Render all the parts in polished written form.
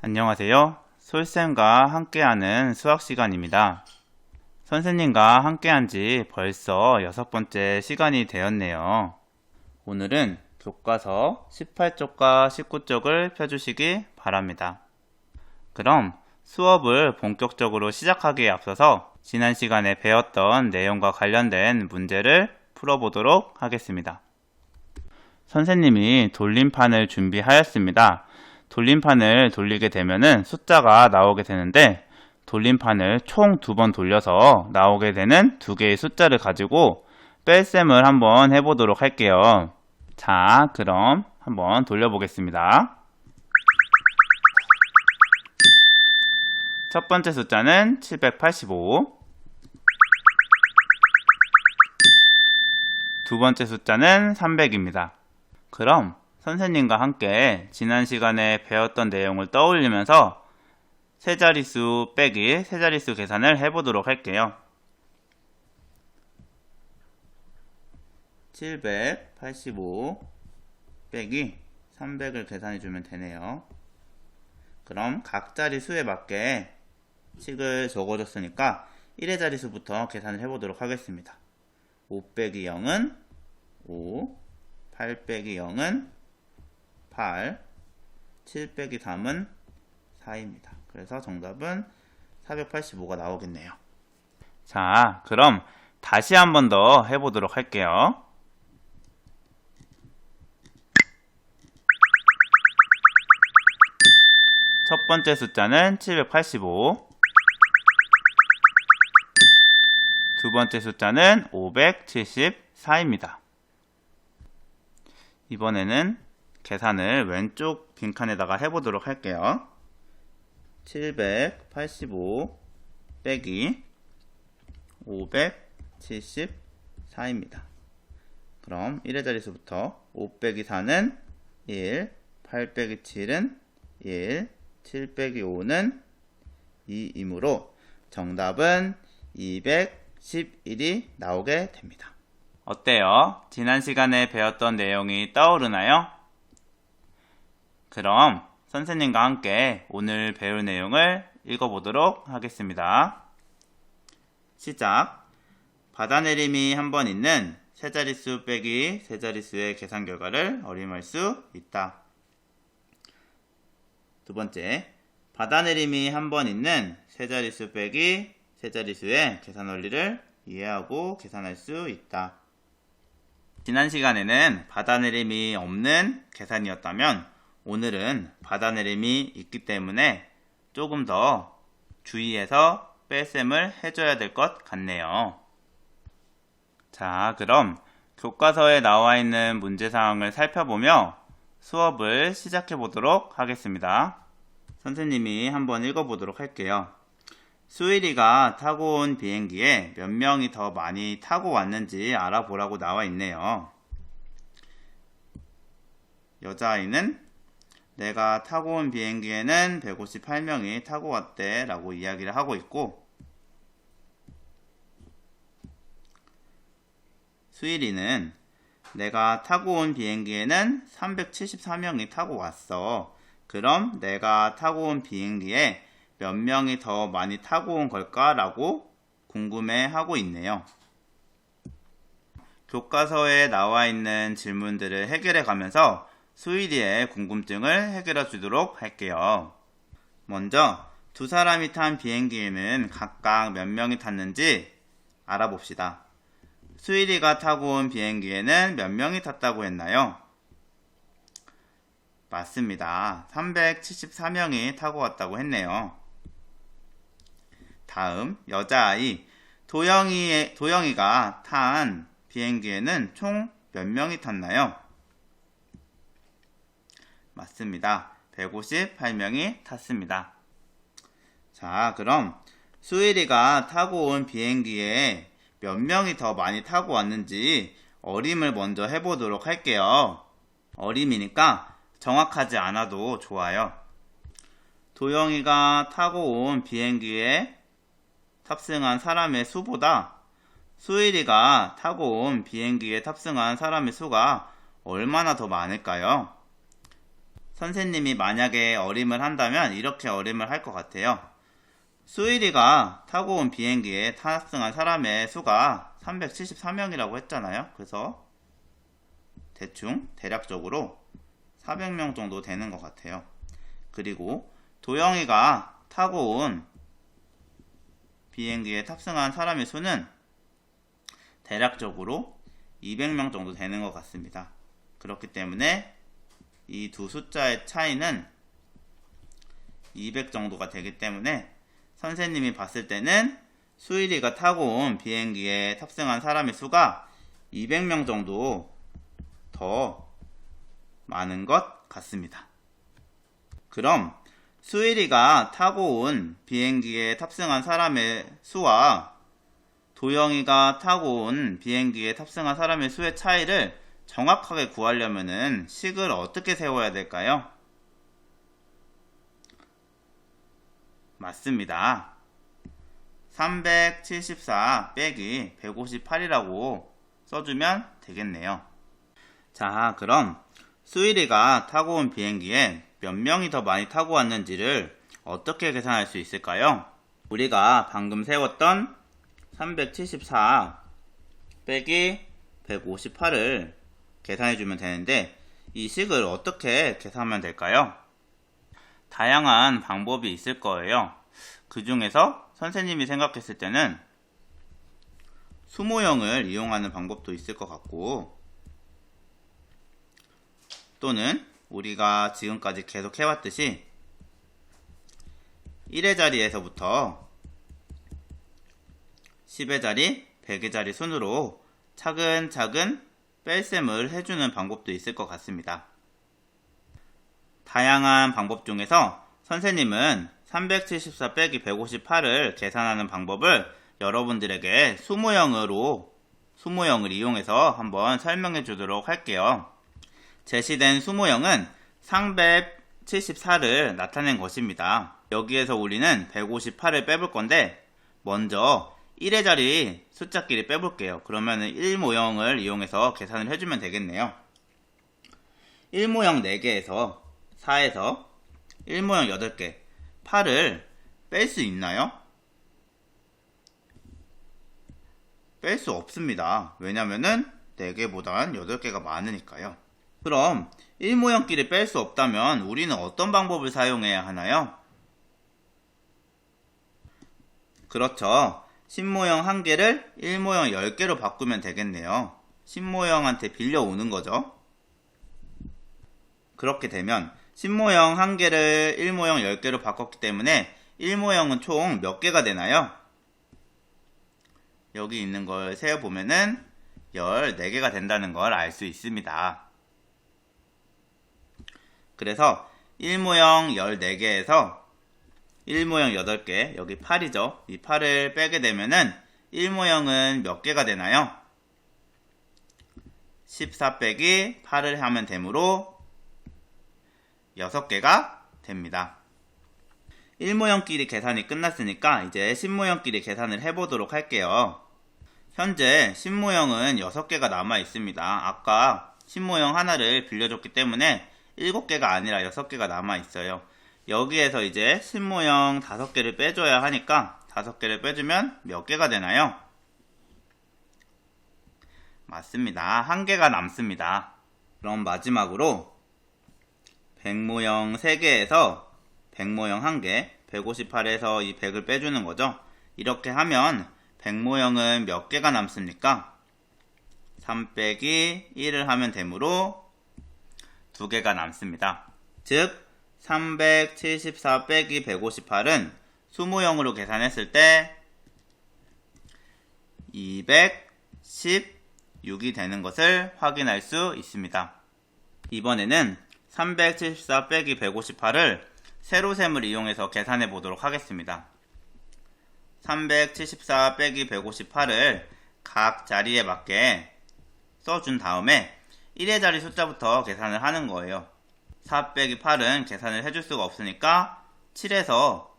안녕하세요. 솔쌤과 함께하는 수학 시간입니다. 선생님과 함께한 지 벌써 6번째 시간이 되었네요. 오늘은 교과서 18쪽과 19쪽을 펴주시기 바랍니다. 그럼 수업을 본격적으로 시작하기에 앞서서 지난 시간에 배웠던 내용과 관련된 문제를 풀어보도록 하겠습니다. 선생님이 돌림판을 준비하였습니다. 돌림판을 돌리게 되면은 숫자가 나오게 되는데, 돌림판을 총 2번 돌려서 나오게 되는 2개의 숫자를 가지고 뺄셈을 한번 해보도록 할게요. 자, 그럼 한번 돌려보겠습니다. 첫 번째 숫자는 785, 두 번째 숫자는 300입니다. 그럼 선생님과 함께 지난 시간에 배웠던 내용을 떠올리면서 세자릿수 빼기 세자릿수 계산을 해보도록 할게요. 785 빼기 300을 계산해주면 되네요. 그럼 각 자리 수에 맞게 식을 적어줬으니까 1의 자리수부터 계산을 해보도록 하겠습니다. 5 빼기 0은 5, 8 빼기 0은 8, 7 빼기 3은 4입니다. 그래서 정답은 485가 나오겠네요. 자, 그럼 다시 한 번 더 해보도록 할게요. 첫 번째 숫자는 785, 두 번째 숫자는 574입니다. 이번에는 계산을 왼쪽 빈칸에다가 해보도록 할게요. 785 빼기 574입니다. 그럼 1의 자리수부터 5 빼기 4는 1, 8 빼기 7은 1, 7 빼기 5는 2이므로 정답은 211이 나오게 됩니다. 어때요? 지난 시간에 배웠던 내용이 떠오르나요? 그럼 선생님과 함께 오늘 배울 내용을 읽어보도록 하겠습니다. 시작! 받아내림이 한 번 있는 세자릿수 빼기 세자릿수의 계산 결과를 어림할 수 있다. 두 번째, 받아내림이 한 번 있는 세자릿수 빼기 세자릿수의 계산 원리를 이해하고 계산할 수 있다. 지난 시간에는 받아내림이 없는 계산이었다면 오늘은 받아내림이 있기 때문에 조금 더 주의해서 뺄셈을 해줘야 될 것 같네요. 자, 그럼 교과서에 나와 있는 문제사항을 살펴보며 수업을 시작해 보도록 하겠습니다. 선생님이 한번 읽어보도록 할게요. 수일이가 타고 온 비행기에 몇 명이 더 많이 타고 왔는지 알아보라고 나와 있네요. 여자아이는 내가 타고 온 비행기에는 158명이 타고 왔대 라고 이야기를 하고 있고, 수일이는 내가 타고 온 비행기에는 374명이 타고 왔어. 그럼 내가 타고 온 비행기에 몇 명이 더 많이 타고 온 걸까? 라고 궁금해 하고 있네요. 교과서에 나와 있는 질문들을 해결해 가면서 수일이의 궁금증을 해결해 주도록 할게요. 먼저 두 사람이 탄 비행기에는 각각 몇 명이 탔는지 알아봅시다. 수일이가 타고 온 비행기에는 몇 명이 탔다고 했나요? 맞습니다. 374명이 타고 왔다고 했네요. 다음 여자아이 도영이가 탄 비행기에는 총 몇 명이 탔나요? 맞습니다. 158명이 탔습니다. 자, 그럼 수일이가 타고 온 비행기에 몇 명이 더 많이 타고 왔는지 어림을 먼저 해보도록 할게요. 어림이니까 정확하지 않아도 좋아요. 도영이가 타고 온 비행기에 탑승한 사람의 수보다 수일이가 타고 온 비행기에 탑승한 사람의 수가 얼마나 더 많을까요? 선생님이 만약에 어림을 한다면 이렇게 어림을 할 것 같아요. 수일이가 타고 온 비행기에 탑승한 사람의 수가 374명이라고 했잖아요. 그래서 대략적으로 400명 정도 되는 것 같아요. 그리고 도영이가 타고 온 비행기에 탑승한 사람의 수는 대략적으로 200명 정도 되는 것 같습니다. 그렇기 때문에 이 두 숫자의 차이는 200 정도가 되기 때문에 선생님이 봤을 때는 수일이가 타고 온 비행기에 탑승한 사람의 수가 200명 정도 더 많은 것 같습니다. 그럼 수일이가 타고 온 비행기에 탑승한 사람의 수와 도영이가 타고 온 비행기에 탑승한 사람의 수의 차이를 정확하게 구하려면은 식을 어떻게 세워야 될까요? 맞습니다. 374 빼기 158이라고 써주면 되겠네요. 자, 그럼 수일이가 타고 온 비행기에 몇 명이 더 많이 타고 왔는지를 어떻게 계산할 수 있을까요? 우리가 방금 세웠던 374 빼기 158을 계산해주면 되는데 이 식을 어떻게 계산하면 될까요? 다양한 방법이 있을 거예요. 그 중에서 선생님이 생각했을 때는 수모형을 이용하는 방법도 있을 것 같고, 또는 우리가 지금까지 계속 해왔듯이 1의 자리에서부터 10의 자리, 100의 자리 순으로 차근차근 뺄셈을 해주는 방법도 있을 것 같습니다. 다양한 방법 중에서 선생님은 374 빼기 158을 계산하는 방법을 여러분들에게 수모형을 이용해서 한번 설명해 주도록 할게요. 제시된 수모형은 상백 74를 나타낸 것입니다. 여기에서 우리는 158을 빼볼 건데 먼저 1의 자리 숫자끼리 빼볼게요. 그러면 1모형을 이용해서 계산을 해주면 되겠네요. 1모형 4개에서 4에서 1모형 8개 8을 뺄 수 있나요? 뺄 수 없습니다. 왜냐면은 4개보단 8개가 많으니까요. 그럼 1모형끼리 뺄 수 없다면 우리는 어떤 방법을 사용해야 하나요? 그렇죠. 10모형 1개를 1모형 10개로 바꾸면 되겠네요. 10모형한테 빌려오는 거죠. 그렇게 되면 10모형 1개를 1모형 10개로 바꿨기 때문에 1모형은 총 몇 개가 되나요? 여기 있는 걸 세어보면은 14개가 된다는 걸 알 수 있습니다. 그래서 1모형 14개에서 1모형 8개, 여기 8이죠. 이 8을 빼게 되면은 1모형은 몇 개가 되나요? 14 빼기 8을 하면 되므로 6개가 됩니다. 1모형끼리 계산이 끝났으니까 이제 10모형끼리 계산을 해보도록 할게요. 현재 10모형은 6개가 남아 있습니다. 아까 10모형 하나를 빌려줬기 때문에 7개가 아니라 6개가 남아 있어요. 여기에서 이제 10모형 5개를 빼줘야 하니까 5개를 빼주면 몇 개가 되나요? 맞습니다. 1개가 남습니다. 그럼 마지막으로 100모형 3개에서 100모형 1개, 158에서 이 100을 빼주는 거죠. 이렇게 하면 100모형은 몇 개가 남습니까? 3 빼기 1을 하면 되므로 2개가 남습니다. 즉 374 빼기 158은 수모형으로 계산했을 때 216이 되는 것을 확인할 수 있습니다. 이번에는 374 빼기 158을 세로셈을 이용해서 계산해 보도록 하겠습니다. 374 빼기 158을 각 자리에 맞게 써준 다음에 1의 자리 숫자부터 계산을 하는 거예요. 4 빼기 8은 계산을 해줄 수가 없으니까 7에서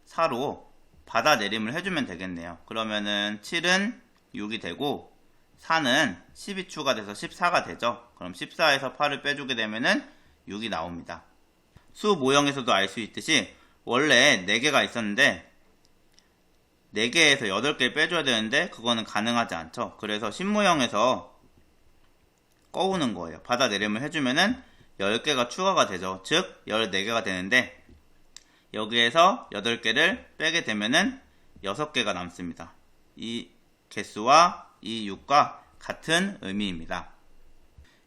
4로 받아내림을 해주면 되겠네요. 그러면은 7은 6이 되고 4는 10이 추가돼서 14가 되죠. 그럼 14에서 8을 빼주게 되면은 6이 나옵니다. 수 모형에서도 알 수 있듯이 원래 4개가 있었는데 4개에서 8개를 빼줘야 되는데 그거는 가능하지 않죠. 그래서 신모형에서 꺼우는 거예요. 받아내림을 해주면은 10개가 추가가 되죠. 즉 14개가 되는데 여기에서 8개를 빼게 되면은 6개가 남습니다. 이 개수와 이 6과 같은 의미입니다.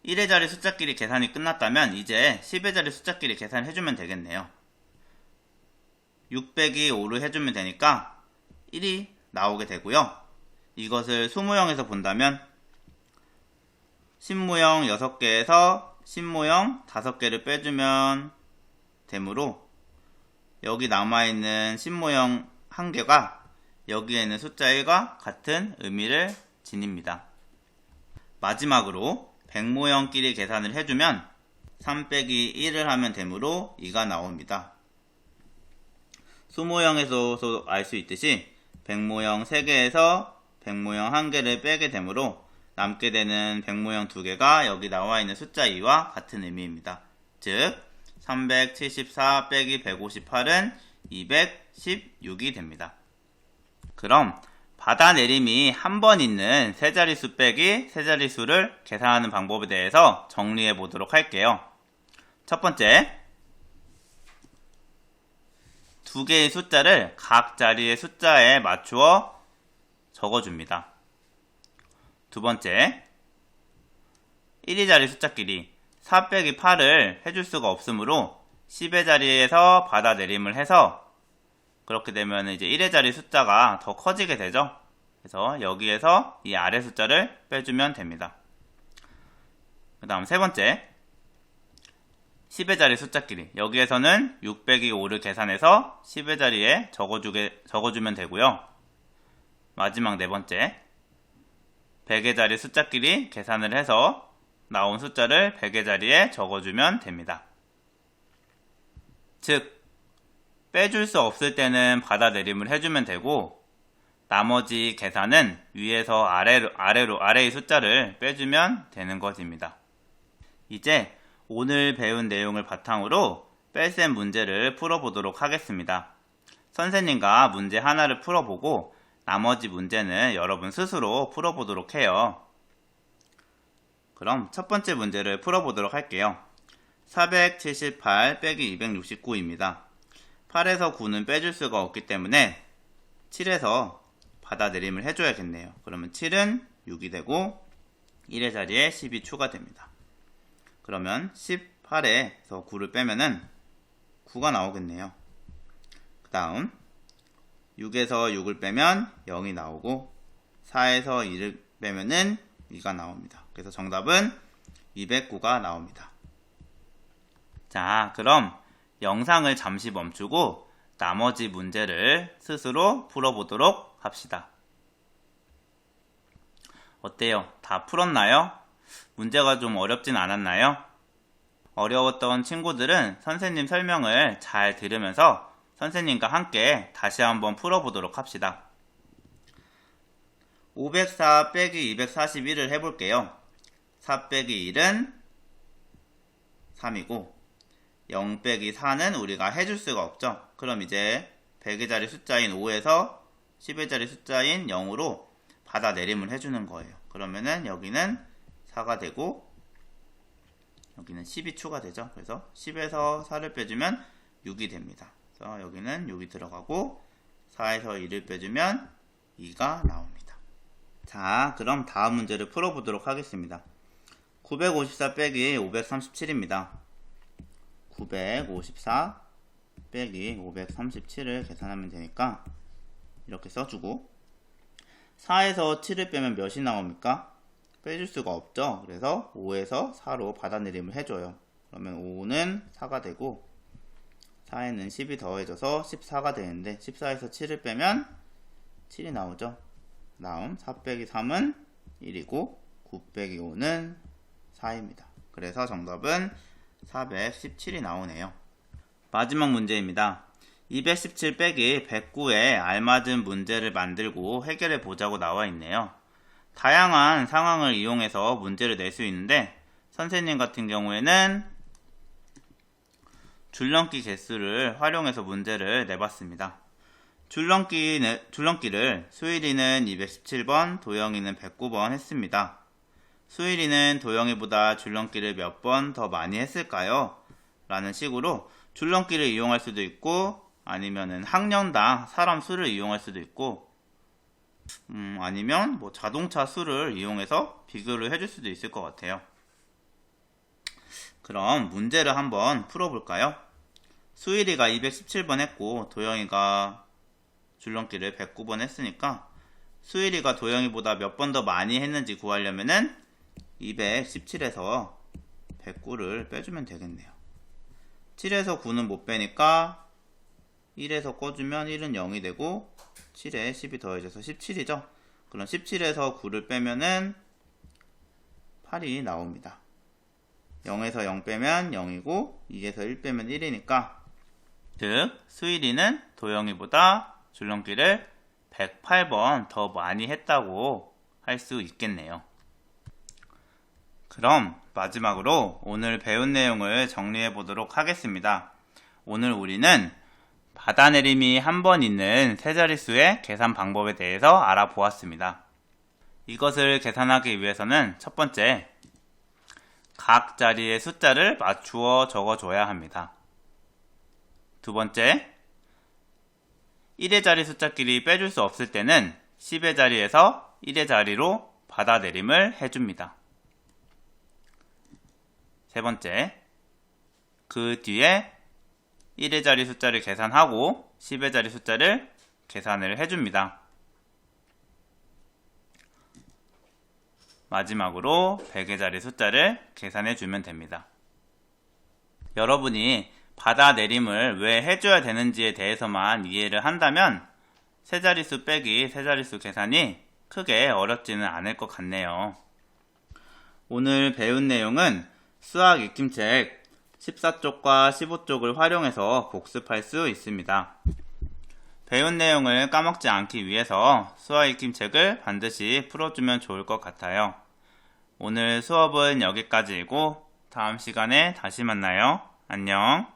1의 자리 숫자끼리 계산이 끝났다면 이제 10의 자리 숫자끼리 계산을 해주면 되겠네요. 6 빼기 5를 해주면 되니까 1이 나오게 되고요. 이것을 수모형에서 본다면 신모형 6개에서 신모형 5개를 빼주면 되므로 여기 남아있는 신모형 1개가 여기에 있는 숫자 1과 같은 의미를 지닙니다. 마지막으로 백모형끼리 계산을 해주면 3 빼기 1을 하면 되므로 2가 나옵니다. 수모형에서도 알 수 있듯이 백모형 3개에서 백모형 1개를 빼게 되므로 남게 되는 백모형 2개가 여기 나와 있는 숫자 2와 같은 의미입니다. 즉 374 빼기 158은 216이 됩니다. 그럼 받아내림이 한 번 있는 세자릿수 빼기 세자릿수를 계산하는 방법에 대해서 정리해 보도록 할게요. 첫 번째, 2개의 숫자를 각 자리의 숫자에 맞추어 적어줍니다. 두 번째, 1의 자리 숫자끼리 4 빼기 8을 해줄 수가 없으므로 10의 자리에서 받아내림을 해서 그렇게 되면 이제 1의 자리 숫자가 더 커지게 되죠. 그래서 여기에서 이 아래 숫자를 빼주면 됩니다. 그 다음 세 번째, 10의 자리 숫자끼리 여기에서는 6 빼기 5를 계산해서 10의 자리에 적어주면 되고요. 마지막 네 번째, 100의 자리 숫자끼리 계산을 해서 나온 숫자를 100의 자리에 적어주면 됩니다. 즉 빼줄 수 없을 때는 받아내림을 해주면 되고 나머지 계산은 위에서 아래의 숫자를 빼주면 되는 것입니다. 이제 오늘 배운 내용을 바탕으로 뺄셈 문제를 풀어보도록 하겠습니다. 선생님과 문제 하나를 풀어보고 나머지 문제는 여러분 스스로 풀어보도록 해요. 그럼 첫 번째 문제를 풀어보도록 할게요. 478 빼기 269입니다. 8에서 9는 빼줄 수가 없기 때문에 7에서 받아내림을 해줘야겠네요. 그러면 7은 6이 되고 1의 자리에 10이 추가됩니다. 그러면 18에서 9를 빼면은 9가 나오겠네요. 그 다음 6에서 6을 빼면 0이 나오고 4에서 2를 빼면은 2가 나옵니다. 그래서 정답은 209가 나옵니다. 자, 그럼 영상을 잠시 멈추고 나머지 문제를 스스로 풀어보도록 합시다. 어때요? 다 풀었나요? 문제가 좀 어렵진 않았나요? 어려웠던 친구들은 선생님 설명을 잘 들으면서 선생님과 함께 다시 한번 풀어보도록 합시다. 504 빼기 241을 해볼게요. 4 빼기 1은 3이고 0 빼기 4는 우리가 해줄 수가 없죠. 그럼 이제 100의 자리 숫자인 5에서 10의 자리 숫자인 0으로 받아내림을 해주는 거예요. 그러면은 여기는 4가 되고 여기는 10이 추가되죠. 그래서 10에서 4를 빼주면 6이 됩니다. 그래서 여기는 6이 들어가고 4에서 2를 빼주면 2가 나옵니다. 자, 그럼 다음 문제를 풀어보도록 하겠습니다. 954 빼기 537입니다. 954 빼기 537을 계산하면 되니까 이렇게 써주고 4에서 7을 빼면 몇이 나옵니까? 빼줄 수가 없죠. 그래서 5에서 4로 받아내림을 해줘요. 그러면 5는 4가 되고 4에는 10이 더해져서 14가 되는데 14에서 7을 빼면 7이 나오죠. 다음 4 빼기 3은 1이고 9 빼기 5는 4입니다. 그래서 정답은 417이 나오네요. 마지막 문제입니다. 217 빼기 109에 알맞은 문제를 만들고 해결해 보자고 나와 있네요. 다양한 상황을 이용해서 문제를 낼 수 있는데 선생님 같은 경우에는 줄넘기 개수를 활용해서 문제를 내봤습니다. 줄넘기를 수일이는 217번, 도영이는 109번 했습니다. 수일이는 도영이보다 줄넘기를 몇 번 더 많이 했을까요? 라는 식으로 줄넘기를 이용할 수도 있고, 아니면은 학년당 사람 수를 이용할 수도 있고, 아니면 자동차 수를 이용해서 비교를 해줄 수도 있을 것 같아요. 그럼 문제를 한번 풀어볼까요? 수일이가 217번 했고 도영이가 줄넘기를 109번 했으니까 수일이가 도영이보다 몇 번 더 많이 했는지 구하려면은 217에서 109를 빼주면 되겠네요. 7에서 9는 못 빼니까 1에서 꺼주면 1은 0이 되고 7에 10이 더해져서 17이죠. 그럼 17에서 9를 빼면은 8이 나옵니다. 0에서 0 빼면 0이고 2에서 1 빼면 1이니까 즉 수일이는 도영이보다 줄넘기를 108번 더 많이 했다고 할 수 있겠네요. 그럼 마지막으로 오늘 배운 내용을 정리해 보도록 하겠습니다. 오늘 우리는 받아내림이 한 번 있는 세 자릿수의 계산 방법에 대해서 알아보았습니다. 이것을 계산하기 위해서는 첫 번째, 각 자리의 숫자를 맞추어 적어줘야 합니다. 두 번째, 1의 자리 숫자끼리 빼줄 수 없을 때는 10의 자리에서 1의 자리로 받아내림을 해줍니다. 세 번째, 그 뒤에 1의 자리 숫자를 계산하고 10의 자리 숫자를 계산을 해줍니다. 마지막으로 100의 자리 숫자를 계산해주면 됩니다. 여러분이 받아내림을 왜 해줘야 되는지에 대해서만 이해를 한다면 세 자릿수 빼기 세 자릿수 계산이 크게 어렵지는 않을 것 같네요. 오늘 배운 내용은 수학 익힘책 14쪽과 15쪽을 활용해서 복습할 수 있습니다. 배운 내용을 까먹지 않기 위해서 수학 익힘책을 반드시 풀어주면 좋을 것 같아요. 오늘 수업은 여기까지이고 다음 시간에 다시 만나요. 안녕.